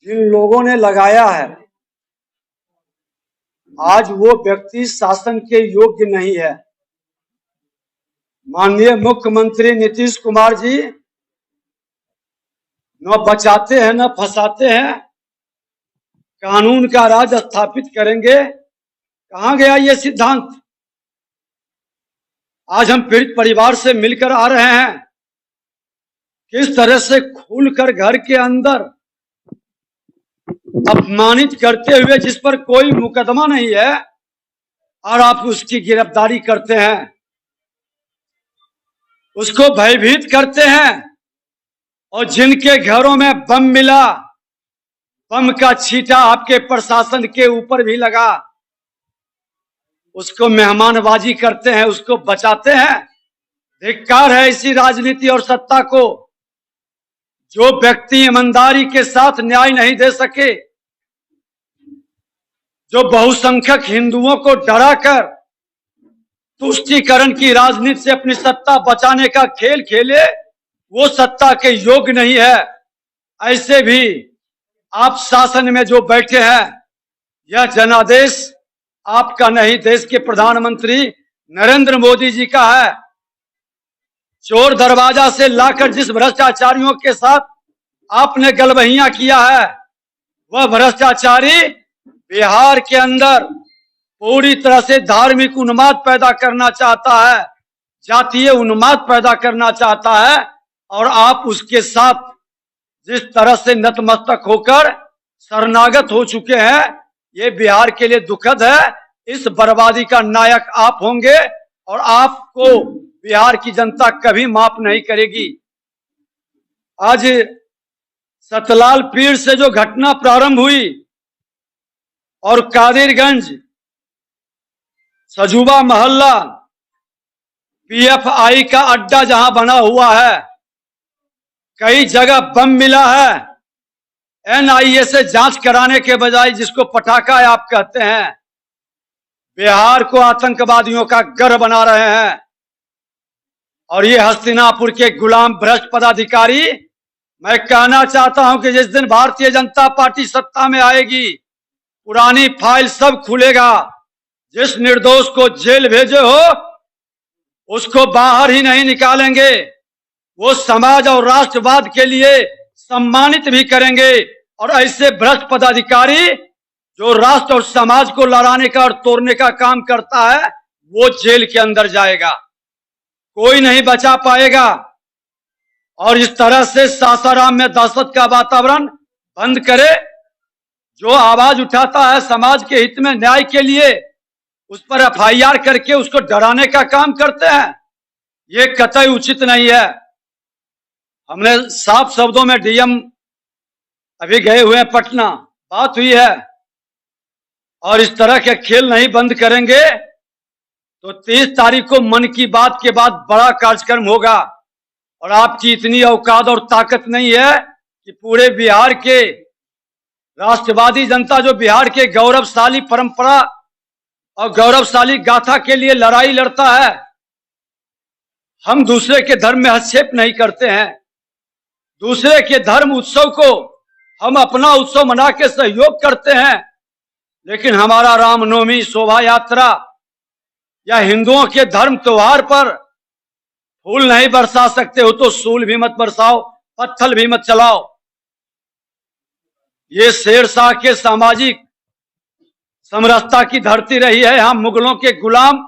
जिन लोगों ने लगाया है, आज वो व्यक्ति शासन के योग्य नहीं है। माननीय मुख्यमंत्री नीतीश कुमार जी न बचाते हैं न फंसाते हैं, कानून का राज स्थापित करेंगे। कहां गया ये सिद्धांत? आज हम पीड़ित परिवार से मिलकर आ रहे हैं, किस तरह से खुलकर घर के अंदर अपमानित करते हुए, जिस पर कोई मुकदमा नहीं है और आप उसकी गिरफ्तारी करते हैं, उसको भयभीत करते हैं। और जिनके घरों में बम मिला, बम का छींटा आपके प्रशासन के ऊपर भी लगा, उसको मेहमानबाजी करते हैं, उसको बचाते हैं। धिक्कार है इसी राजनीति और सत्ता को। जो व्यक्ति ईमानदारी के साथ न्याय नहीं दे सके, जो बहुसंख्यक हिंदुओं को डराकर तुष्टीकरण की राजनीति से अपनी सत्ता बचाने का खेल खेले, वो सत्ता के योग्य नहीं है। ऐसे भी आप शासन में जो बैठे हैं, यह जनादेश आपका नहीं, देश के प्रधानमंत्री नरेंद्र मोदी जी का है। चोर दरवाजा से लाकर जिस भ्रष्टाचारियों के साथ आपने गलबहियां किया है, वह भ्रष्टाचारी बिहार के अंदर पूरी तरह से धार्मिक उन्माद पैदा करना चाहता है, जातीय उन्माद पैदा करना चाहता है। और आप उसके साथ जिस तरह से नतमस्तक होकर शरणागत हो चुके हैं, ये बिहार के लिए दुखद है। इस बर्बादी का नायक आप होंगे और आपको बिहार की जनता कभी माफ नहीं करेगी। आज सतलाल पीर से जो घटना प्रारंभ हुई और कादिरगंज सजुबा मोहल्ला पीएफआई का अड्डा जहां बना हुआ है, कई जगह बम मिला है, एनआईए से जांच कराने के बजाय, जिसको पटाखा आप कहते हैं, बिहार को आतंकवादियों का गढ़ बना रहे हैं। और ये हस्तिनापुर के गुलाम भ्रष्ट पदाधिकारी, मैं कहना चाहता हूं कि जिस दिन भारतीय जनता पार्टी सत्ता में आएगी, पुरानी फाइल सब खुलेगा। जिस निर्दोष को जेल भेजे हो, उसको बाहर ही नहीं निकालेंगे, वो समाज और राष्ट्रवाद के लिए सम्मानित भी करेंगे। और ऐसे भ्रष्ट पदाधिकारी जो राष्ट्र और समाज को लड़ाने का और तोड़ने का काम करता है, वो जेल के अंदर जाएगा, कोई नहीं बचा पाएगा। और इस तरह से सासाराम में दहशत का वातावरण बंद करे। जो आवाज उठाता है समाज के हित में, न्याय के लिए, उस पर एफआईआर करके उसको डराने का काम करते हैं, ये कतई उचित नहीं है। हमने साफ शब्दों में, डीएम अभी गए हुए हैं पटना, बात हुई है, और इस तरह के खेल नहीं बंद करेंगे तो 30 तारीख को मन की बात के बाद बड़ा कार्यक्रम होगा। और आपकी इतनी औकात और ताकत नहीं है कि पूरे बिहार के राष्ट्रवादी जनता, जो बिहार के गौरवशाली परंपरा और गौरवशाली गाथा के लिए लड़ाई लड़ता है, हम दूसरे के धर्म में हस्तक्षेप नहीं करते हैं। दूसरे के धर्म उत्सव को हम अपना उत्सव मना के सहयोग करते हैं, लेकिन हमारा रामनवमी शोभा यात्रा या हिंदुओं के धर्म त्योहार पर फूल नहीं बरसा सकते हो तो सूल भी मत बरसाओ, पत्थर भी मत चलाओ। ये शेरशाह के सामाजिक समरसता की धरती रही है। हम मुगलों के गुलाम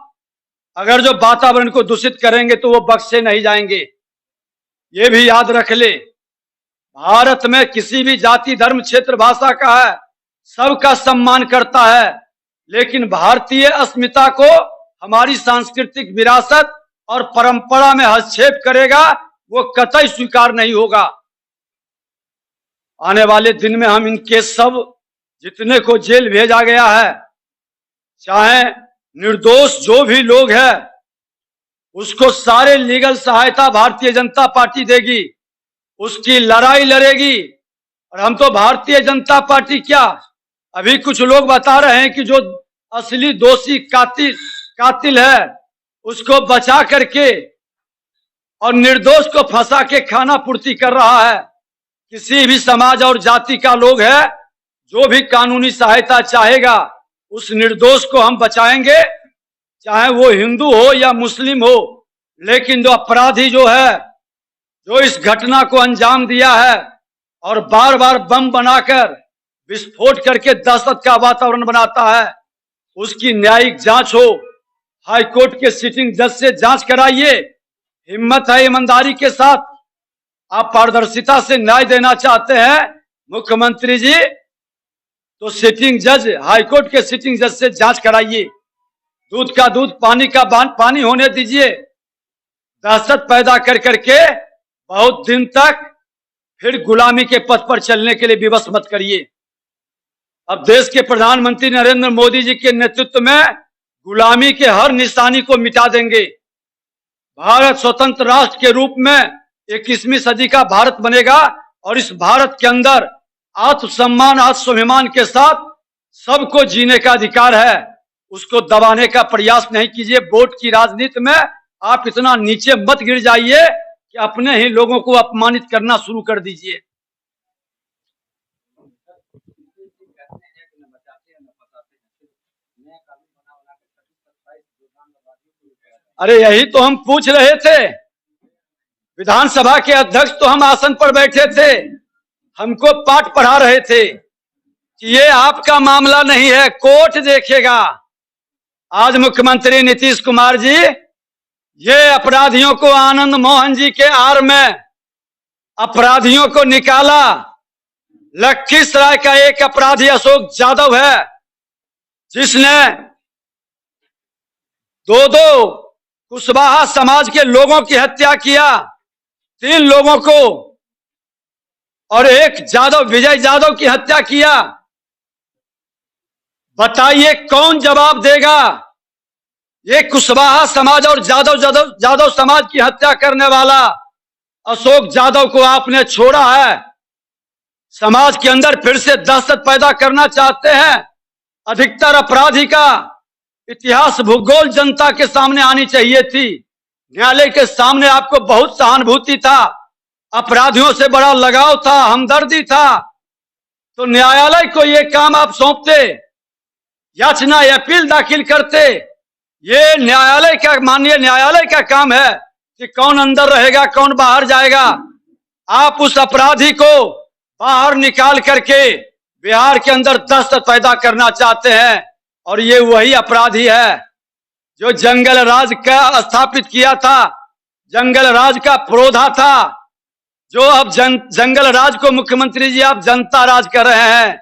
अगर जो वातावरण को दूषित करेंगे तो वो बख्शे नहीं जाएंगे। ये भी याद रख ले, भारत में किसी भी जाति, धर्म, क्षेत्र, भाषा का है, सबका सम्मान करता है, लेकिन भारतीय अस्मिता को, हमारी सांस्कृतिक विरासत और परंपरा में हस्तक्षेप करेगा, वो कतई स्वीकार नहीं होगा। आने वाले दिन में हम इनके सब जितने को जेल भेजा गया है, चाहे निर्दोष जो भी लोग हैं, उसको सारे लीगल सहायता भारतीय जनता पार्टी देगी, उसकी लड़ाई लड़ेगी। और हम तो भारतीय जनता पार्टी क्या, अभी कुछ लोग बता रहे हैं कि जो असली दोषी कातिल है उसको बचा करके और निर्दोष को फंसा के खाना पूर्ति कर रहा है। किसी भी समाज और जाति का लोग है, जो भी कानूनी सहायता चाहेगा उस निर्दोष को हम बचाएंगे, चाहे वो हिंदू हो या मुस्लिम हो। लेकिन जो अपराधी जो है, जो इस घटना को अंजाम दिया है और बार बार बम बनाकर विस्फोट करके दहशत का वातावरण बनाता है, उसकी न्यायिक जांच हो। हाईकोर्ट के सिटिंग जज से जांच कराइए। हिम्मत है ईमानदारी के साथ, आप पारदर्शिता से न्याय देना चाहते हैं मुख्यमंत्री जी, तो सिटिंग जज, हाईकोर्ट के सिटिंग जज से जांच कराइए। दूध का दूध, पानी का पानी होने दीजिए। दहशत पैदा कर करके बहुत दिन तक फिर गुलामी के पथ पर चलने के लिए विवश मत करिए। अब देश के प्रधानमंत्री नरेंद्र मोदी जी के नेतृत्व में गुलामी के हर निशानी को मिटा देंगे। भारत स्वतंत्र राष्ट्र के रूप में 21वीं सदी का भारत बनेगा और इस भारत के अंदर आत्मसम्मान, आत्मस्वाभिमान के साथ सबको जीने का अधिकार है। उसको दबाने का प्रयास नहीं कीजिए। वोट की राजनीति में आप इतना नीचे मत गिर जाइए कि अपने ही लोगों को अपमानित करना शुरू कर दीजिए। अरे यही तो हम पूछ रहे थे। विधानसभा के अध्यक्ष तो हम आसन पर बैठे थे, हमको पाठ पढ़ा रहे थे कि ये आपका मामला नहीं है, कोर्ट देखेगा। आज मुख्यमंत्री नीतीश कुमार जी ये अपराधियों को, आनंद मोहन जी के आड़ में अपराधियों को निकाला। लखीसराय का एक अपराधी अशोक यादव है, जिसने दो कुशवाहा समाज के लोगों की हत्या किया, 3 लोगों को, और एक यादव, विजय यादव की हत्या किया। बताइए कौन जवाब देगा? ये कुशवाहा समाज और यादव समाज की हत्या करने वाला अशोक यादव को आपने छोड़ा है। समाज के अंदर फिर से दहशत पैदा करना चाहते हैं। अधिकतर अपराधी का इतिहास, भूगोल जनता के सामने आनी चाहिए थी। न्यायालय के सामने आपको बहुत सहानुभूति था, अपराधियों से बड़ा लगाव था, हमदर्दी था, तो न्यायालय को ये काम आप सौंपते, याचना अपील दाखिल करते। ये न्यायालय का, माननीय न्यायालय का काम है कि कौन अंदर रहेगा, कौन बाहर जाएगा। आप उस अपराधी को बाहर निकाल करके बिहार के अंदर दहशत पैदा करना चाहते हैं। और ये वही अपराधी है जो जंगल राज का स्थापित किया था, जंगल राज का प्रोधा था, जो अब जंगल राज को मुख्यमंत्री जी आप जनता राज कर रहे हैं।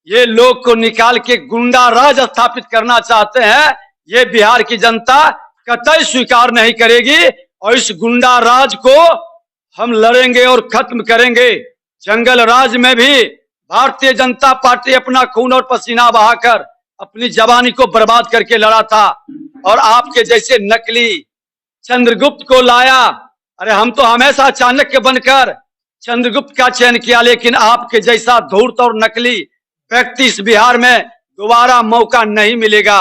ये लोग को निकाल के गुंडा राज स्थापित करना चाहते हैं। ये बिहार की जनता कतई स्वीकार नहीं करेगी और इस गुंडा राज को हम लड़ेंगे और खत्म करेंगे। जंगल राज में भी भारतीय जनता पार्टी अपना खून और पसीना बहाकर अपनी जवानी को बर्बाद करके लड़ा था, और आपके जैसे नकली चंद्रगुप्त को लाया। अरे हम तो हमेशा चाणक्य बनकर चंद्रगुप्त का चयन किया, लेकिन आपके जैसा धूर्त और नकली व्यक्ति इस बिहार में दोबारा मौका नहीं मिलेगा।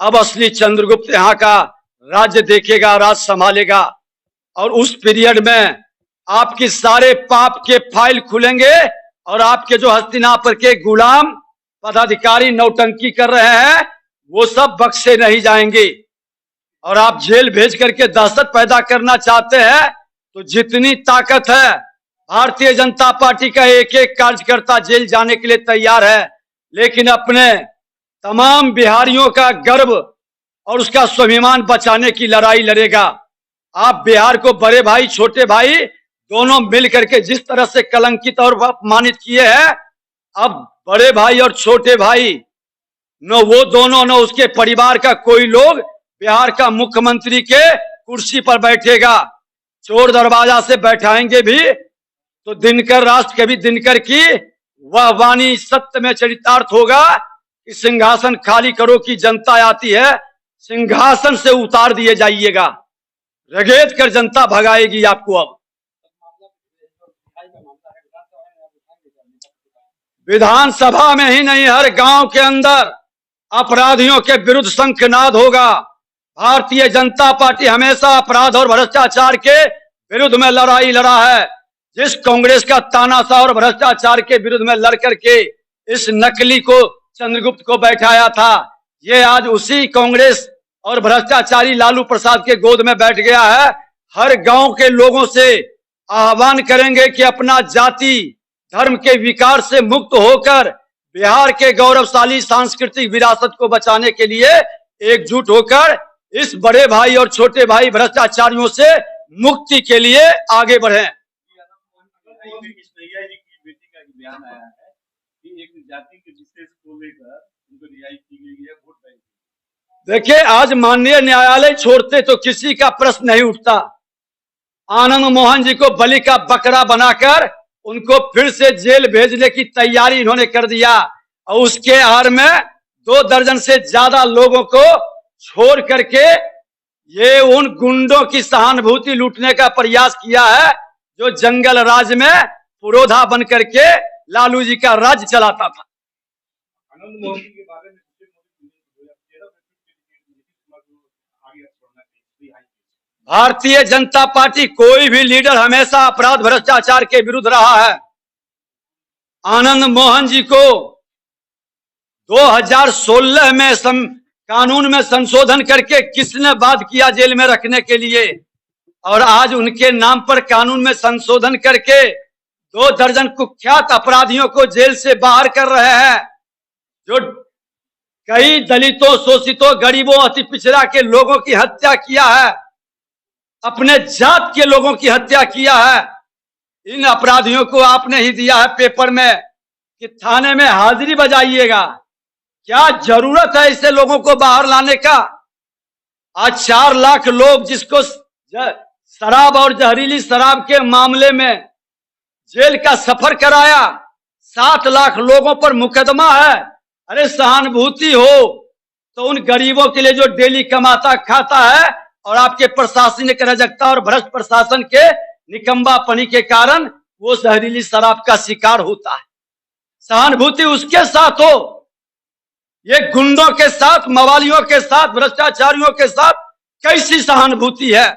अब असली चंद्रगुप्त यहाँ का राज्य देखेगा, राज संभालेगा, और उस पीरियड में आपकी सारे पाप के फाइल खुलेंगे और आपके जो हस्तिनापुर के गुलाम पदाधिकारी नौटंकी कर रहे हैं वो सब बख्शे नहीं जाएंगे। और आप जेल भेज करके दहशत पैदा करना चाहते हैं, तो जितनी ताकत है भारतीय जनता पार्टी का एक एक कार्यकर्ता जेल जाने के लिए तैयार है, लेकिन अपने तमाम बिहारियों का गर्व और उसका स्वाभिमान बचाने की लड़ाई लड़ेगा। आप बिहार को बड़े भाई छोटे भाई दोनों मिल करके जिस तरह से कलंकित और अपमानित किए हैं, अब बड़े भाई और छोटे भाई, न वो दोनों न उसके परिवार का कोई लोग बिहार का मुख्यमंत्री के कुर्सी पर बैठेगा। चोर दरवाजा से बैठाएंगे भी तो दिनकर, राष्ट्र कवि दिनकर की वह वाणी सत्य में चरितार्थ होगा कि सिंहासन खाली करो की जनता आती है, सिंहासन से उतार दिए जाइएगा। रगेद कर जनता भगाएगी आपको। अब विधानसभा में ही नहीं, हर गांव के अंदर अपराधियों के विरुद्ध शंखनाद होगा। भारतीय जनता पार्टी हमेशा अपराध और भ्रष्टाचार के विरुद्ध में लड़ाई लड़ा है। जिस कांग्रेस का तानाशाह और भ्रष्टाचार के विरुद्ध में लड़ करके इस नकली को चंद्रगुप्त को बैठाया था, ये आज उसी कांग्रेस और भ्रष्टाचारी लालू प्रसाद के गोद में बैठ गया है। हर गांव के लोगों से आह्वान करेंगे कि अपना जाति धर्म के विकार से मुक्त होकर बिहार के गौरवशाली सांस्कृतिक विरासत को बचाने के लिए एकजुट होकर इस बड़े भाई और छोटे भाई भ्रष्टाचारियों से मुक्ति के लिए आगे बढ़े। देखिए, आज माननीय न्यायालय छोड़ते तो किसी का प्रश्न नहीं उठता। आनंद मोहन जी को बलि का बकरा बनाकर उनको फिर से जेल भेजने की तैयारी इन्होंने कर दिया और उसके आड़ में 2 दर्जन से ज्यादा लोगों को छोड़ करके ये उन गुंडों की सहानुभूति लूटने का प्रयास किया है जो जंगल राज में पुरोधा बन करके लालू जी का राज्य चलाता था। आनंद मोहन जी के बारे में भारतीय जनता पार्टी कोई भी लीडर हमेशा अपराध भ्रष्टाचार के विरुद्ध रहा है। आनंद मोहन जी को 2016 में कानून में संशोधन करके किसने बात किया जेल में रखने के लिए, और आज उनके नाम पर कानून में संशोधन करके 2 दर्जन कुख्यात अपराधियों को जेल से बाहर कर रहे हैं, जो कई दलितों, शोषितों, गरीबों, अति पिछड़ा के लोगों की हत्या किया है, अपने जात के लोगों की हत्या किया है। इन अपराधियों को आपने ही दिया है पेपर में कि थाने में हाजिरी बजाइएगा। क्या जरूरत है ऐसे लोगों को बाहर लाने का? आज 4 लाख लोग जिसको शराब और जहरीली शराब के मामले में जेल का सफर कराया, 7 लाख लोगों पर मुकदमा है। अरे सहानुभूति हो तो उन गरीबों के लिए जो डेली कमाता खाता है और आपके प्रशासनिक अराजकता और भ्रष्ट प्रशासन के निकम्बापनी के कारण वो जहरीली शराब का शिकार होता है। सहानुभूति उसके साथ हो, ये गुंडों के साथ, मवालियों के साथ, भ्रष्टाचारियों के साथ कैसी सहानुभूति है?